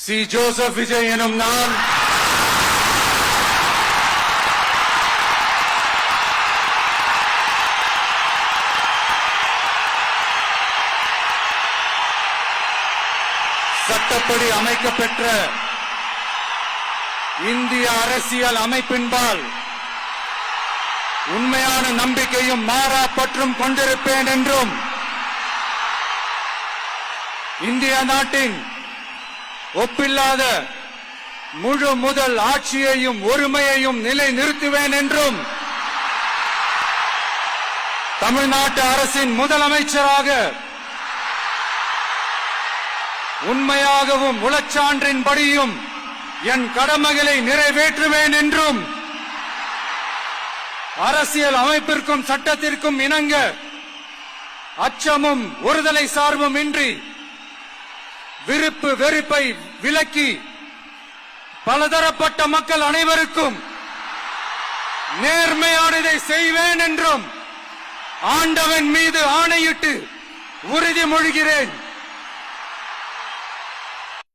C Joseph Vijay எனும் நான் சட்டப்படி அமைக்கப்பெற்ற இந்திய அரசியல் அமைப்பின்பால் உண்மையான நம்பிக்கையும் மாறா பற்றும் கொண்டிருப்பேன் என்றும் இந்திய நாட்டின் ஒப்பில்லாத முழு முதல் ஆட்சியையும் ஒருமையையும் நிலைநிறுத்துவேன் என்றும் தமிழ்நாட்டு அரசின் முதலமைச்சராக உண்மையாகவும் உளச்சான்றின்படியும் என் கடமைகளை நிறைவேற்றுவேன் என்றும் அரசியல் அமைப்பிற்கும் சட்டத்திற்கும் இணங்க அச்சமும் ஒருதலை சார்பும் இன்றி விருப்பு வெறுப்பை விலக்கி பலதரப்பட்ட மக்கள் அனைவருக்கும் நேர்மையானதை செய்வேன் என்றும் ஆண்டவன் மீது ஆணையிட்டு உறுதிமொழிகிறேன்.